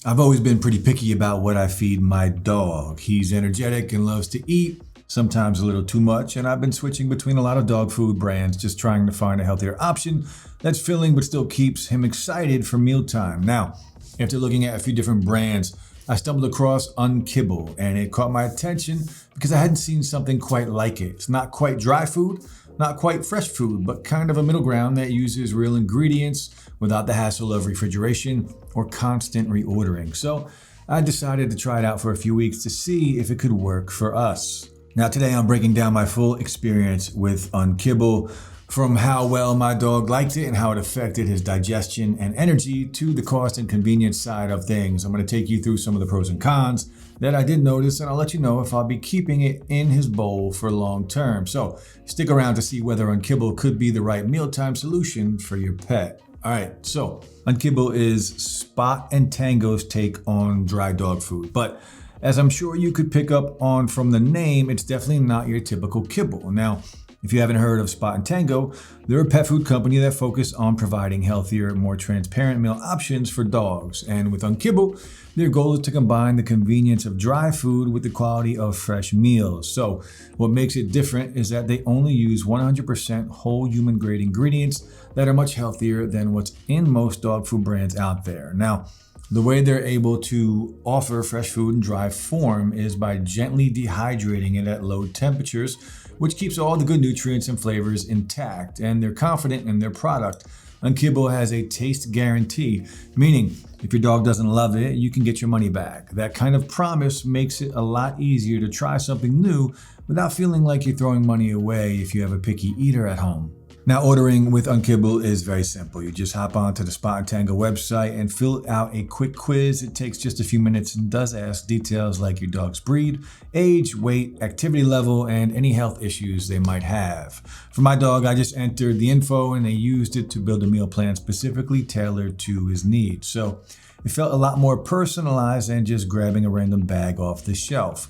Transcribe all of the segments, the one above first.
I've always been pretty picky about what I feed my dog. He's energetic and loves to eat, sometimes a little too much, and I've been switching between a lot of dog food brands, just trying to find a healthier option that's filling but still keeps him excited for mealtime. Now, after looking at a few different brands, I stumbled across UnKibble, and it caught my attention because I hadn't seen something quite like it. It's not quite dry food, not quite fresh food, but kind of a middle ground that uses real ingredients without the hassle of refrigeration or constant reordering. So I decided to try it out for a few weeks to see if it could work for us. Now today I'm breaking down my full experience with UnKibble, from how well my dog liked it and how it affected his digestion and energy to the cost and convenience side of things. I'm going to take you through some of the pros and cons that I did notice, and I'll let you know if I'll be keeping it in his bowl for long term. So stick around to see whether UnKibble could be the right mealtime solution for your pet. All right, so UnKibble is Spot and Tango's take on dry dog food, but as I'm sure you could pick up on from the name, it's definitely not your typical kibble. Now, if you haven't heard of Spot Tango, they're a pet food company that focus on providing healthier, more transparent meal options for dogs. And with UnKibble, their goal is to combine the convenience of dry food with the quality of fresh meals. So what makes it different is that they only use 100% whole human grade ingredients that are much healthier than what's in most dog food brands out there. Now, the way they're able to offer fresh food in dry form is by gently dehydrating it at low temperatures, which keeps all the good nutrients and flavors intact, and they're confident in their product. UnKibble has a taste guarantee, meaning if your dog doesn't love it, you can get your money back. That kind of promise makes it a lot easier to try something new without feeling like you're throwing money away if you have a picky eater at home. Now, ordering with UnKibble is very simple. You just hop onto the Spot Tango website and fill out a quick quiz. It takes just a few minutes and does ask details like your dog's breed, age, weight, activity level, and any health issues they might have. For my dog, I just entered the info and they used it to build a meal plan specifically tailored to his needs. So it felt a lot more personalized than just grabbing a random bag off the shelf.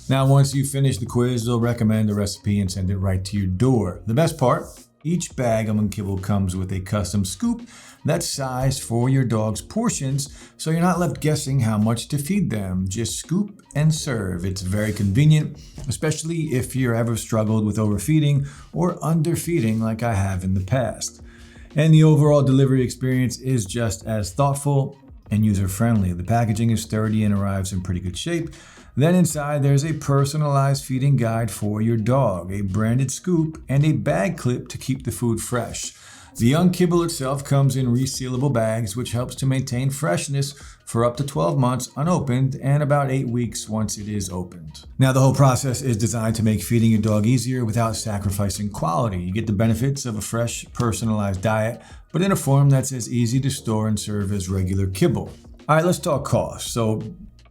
Now, once you finish the quiz, they'll recommend a recipe and send it right to your door. The best part? Each bag of UnKibble comes with a custom scoop that's sized for your dog's portions, so you're not left guessing how much to feed them. Just scoop and serve. It's very convenient, especially if you're ever struggled with overfeeding or underfeeding like I have in the past. And the overall delivery experience is just as thoughtful and user-friendly. The packaging is sturdy and arrives in pretty good shape. Then inside there's a personalized feeding guide for your dog, a branded scoop, and a bag clip to keep the food fresh. The UnKibble itself comes in resealable bags, which helps to maintain freshness for up to 12 months unopened and about 8 weeks once it is opened. Now, the whole process is designed to make feeding your dog easier without sacrificing quality. You get the benefits of a fresh, personalized diet, but in a form that's as easy to store and serve as regular kibble. All right, let's talk cost. So,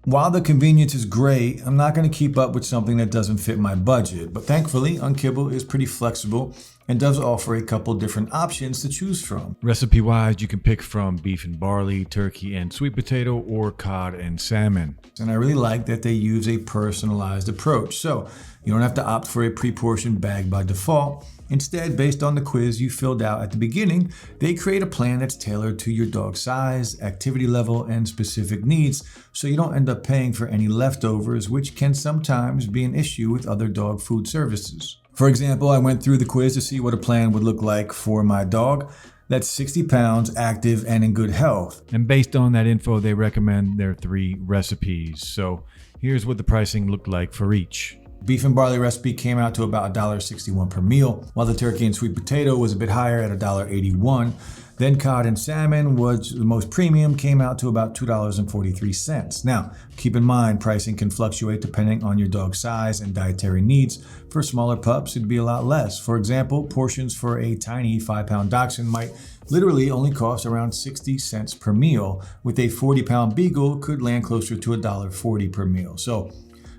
while the convenience is great, I'm not going to keep up with something that doesn't fit my budget. But thankfully, UnKibble is pretty flexible and does offer a couple different options to choose from. Recipe-wise, you can pick from beef and barley, turkey and sweet potato, or cod and salmon. And I really like that they use a personalized approach. So you don't have to opt for a pre-portioned bag by default. Instead, based on the quiz you filled out at the beginning, they create a plan that's tailored to your dog's size, activity level, and specific needs, so you don't end up paying for any leftovers, which can sometimes be an issue with other dog food services. For example, I went through the quiz to see what a plan would look like for my dog that's 60 pounds, active, and in good health. And based on that info, they recommend their 3 recipes. So here's what the pricing looked like for each. Beef and barley recipe came out to about $1.61 per meal, while the turkey and sweet potato was a bit higher at $1.81. Then cod and salmon was the most premium, came out to about $2.43. Now, keep in mind, pricing can fluctuate depending on your dog's size and dietary needs. For smaller pups, it'd be a lot less. For example, portions for a tiny 5-pound dachshund might literally only cost around 60 cents per meal, with a 40-pound beagle could land closer to $1.40 per meal. So,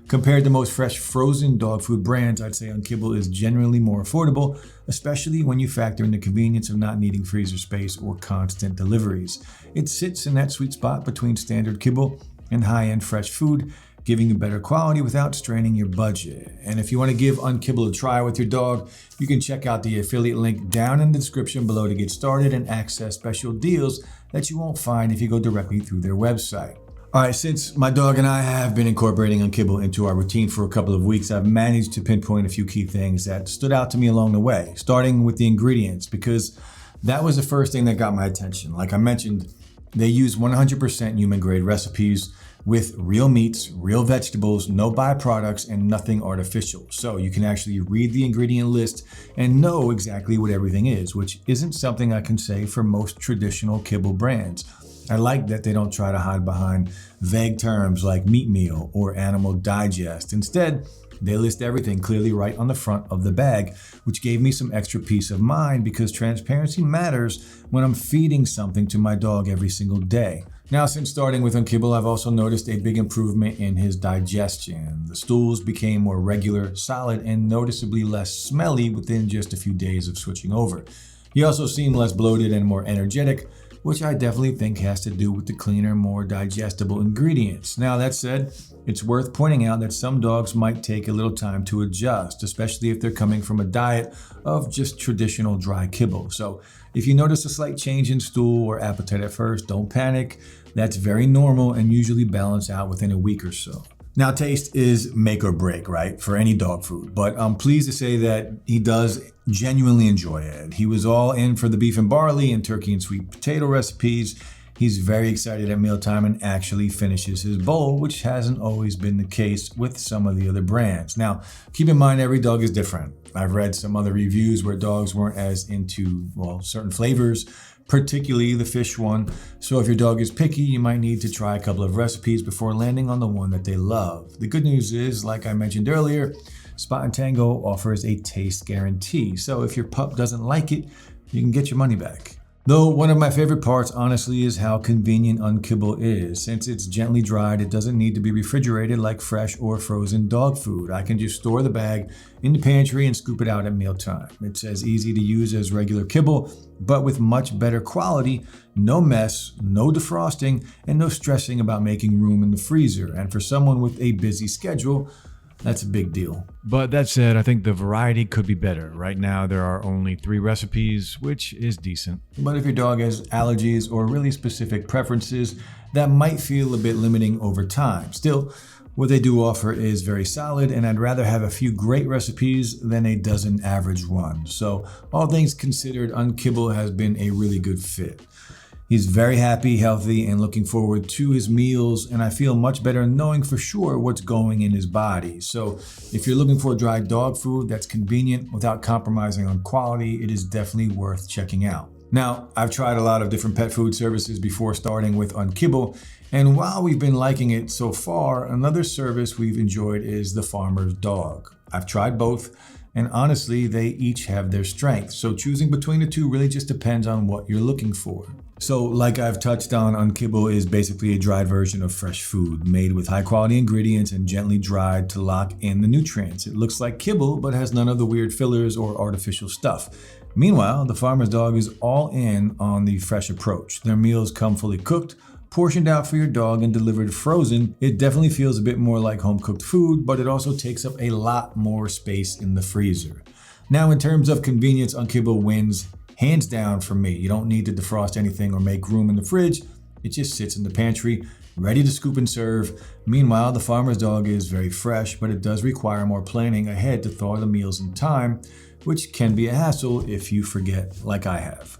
compared to most fresh frozen dog food brands, I'd say UnKibble is generally more affordable, especially when you factor in the convenience of not needing freezer space or constant deliveries. It sits in that sweet spot between standard kibble and high-end fresh food, giving you better quality without straining your budget. And if you want to give UnKibble a try with your dog, you can check out the affiliate link down in the description below to get started and access special deals that you won't find if you go directly through their website. All right, since my dog and I have been incorporating UnKibble into our routine for a couple of weeks, I've managed to pinpoint a few key things that stood out to me along the way, starting with the ingredients, because that was the first thing that got my attention. Like I mentioned, they use 100% human grade recipes with real meats, real vegetables, no byproducts, and nothing artificial. So you can actually read the ingredient list and know exactly what everything is, which isn't something I can say for most traditional kibble brands. I like that they don't try to hide behind vague terms like meat meal or animal digest. Instead, they list everything clearly right on the front of the bag, which gave me some extra peace of mind because transparency matters when I'm feeding something to my dog every single day. Now, since starting with UnKibble, I've also noticed a big improvement in his digestion. The stools became more regular, solid, and noticeably less smelly within just a few days of switching over. He also seemed less bloated and more energetic, which I definitely think has to do with the cleaner, more digestible ingredients. Now, that said, it's worth pointing out that some dogs might take a little time to adjust, especially if they're coming from a diet of just traditional dry kibble. So if you notice a slight change in stool or appetite at first, don't panic. That's very normal and usually balance out within a week or so. Now, taste is make or break, right, for any dog food, but I'm pleased to say that he does genuinely enjoy it. He was all in for the beef and barley and turkey and sweet potato recipes. He's very excited at mealtime and actually finishes his bowl, which hasn't always been the case with some of the other brands. Now, keep in mind, every dog is different. I've read some other reviews where dogs weren't as into, certain flavors, particularly the fish one. So if your dog is picky, you might need to try a couple of recipes before landing on the one that they love. The good news is, like I mentioned earlier, Spot Tango offers a taste guarantee. So if your pup doesn't like it, you can get your money back. Though one of my favorite parts, honestly, is how convenient UnKibble is. Since it's gently dried, it doesn't need to be refrigerated like fresh or frozen dog food. I can just store the bag in the pantry and scoop it out at mealtime. It's as easy to use as regular kibble, but with much better quality, no mess, no defrosting, and no stressing about making room in the freezer. And for someone with a busy schedule, that's a big deal. But that said, I think the variety could be better. Right now, there are only 3 recipes, which is decent. But if your dog has allergies or really specific preferences, that might feel a bit limiting over time. Still, what they do offer is very solid, and I'd rather have a few great recipes than a dozen average ones. So, all things considered, UnKibble has been a really good fit. He's very happy, healthy, and looking forward to his meals, and I feel much better knowing for sure what's going in his body. So if you're looking for dry dog food that's convenient without compromising on quality, it is definitely worth checking out. Now, I've tried a lot of different pet food services before starting with UnKibble, and while we've been liking it so far, another service we've enjoyed is the farmer's dog. I've tried both, and honestly, they each have their strengths. So choosing between the two really just depends on what you're looking for. So like I've touched on, UnKibble is basically a dried version of fresh food made with high quality ingredients and gently dried to lock in the nutrients. It looks like kibble, but has none of the weird fillers or artificial stuff. Meanwhile, the farmer's dog is all in on the fresh approach. Their meals come fully cooked, portioned out for your dog, and delivered frozen. It definitely feels a bit more like home cooked food, but it also takes up a lot more space in the freezer. Now, in terms of convenience, UnKibble wins hands down for me. You don't need to defrost anything or make room in the fridge. It just sits in the pantry, ready to scoop and serve. Meanwhile, the farmer's dog is very fresh, but it does require more planning ahead to thaw the meals in time, which can be a hassle if you forget, like I have.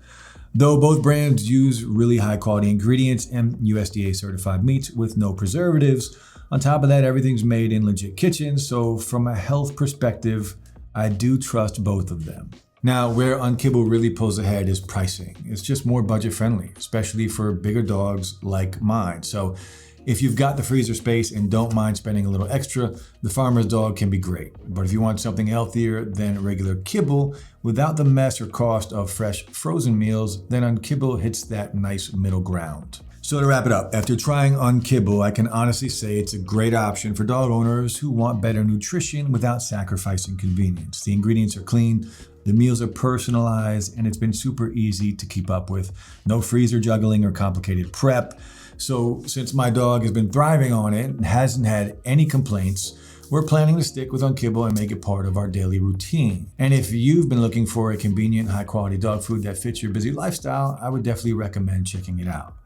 Though both brands use really high quality ingredients and USDA certified meats with no preservatives. On top of that, everything's made in legit kitchens, so from a health perspective, I do trust both of them. Now, where UnKibble really pulls ahead is pricing. It's just more budget friendly, especially for bigger dogs like mine. So if you've got the freezer space and don't mind spending a little extra, the farmer's dog can be great. But if you want something healthier than regular kibble without the mess or cost of fresh frozen meals, then UnKibble hits that nice middle ground. So to wrap it up, after trying UnKibble, I can honestly say it's a great option for dog owners who want better nutrition without sacrificing convenience. The ingredients are clean, the meals are personalized, and it's been super easy to keep up with. No freezer juggling or complicated prep. So since my dog has been thriving on it and hasn't had any complaints, we're planning to stick with UnKibble and make it part of our daily routine. And if you've been looking for a convenient, high-quality dog food that fits your busy lifestyle, I would definitely recommend checking it out.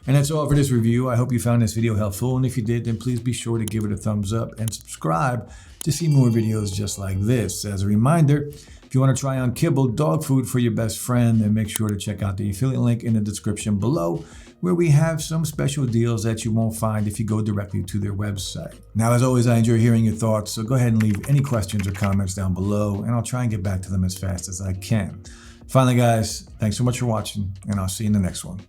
And that's all for this review. I hope you found this video helpful, and if you did, then please be sure to give it a thumbs up and subscribe to see more videos just like this. As a reminder, if you want to try UnKibble Dog Food for your best friend, then make sure to check out the affiliate link in the description below, where we have some special deals that you won't find if you go directly to their website. Now, as always, I enjoy hearing your thoughts, so go ahead and leave any questions or comments down below, and I'll try and get back to them as fast as I can. Finally, guys, thanks so much for watching, and I'll see you in the next one.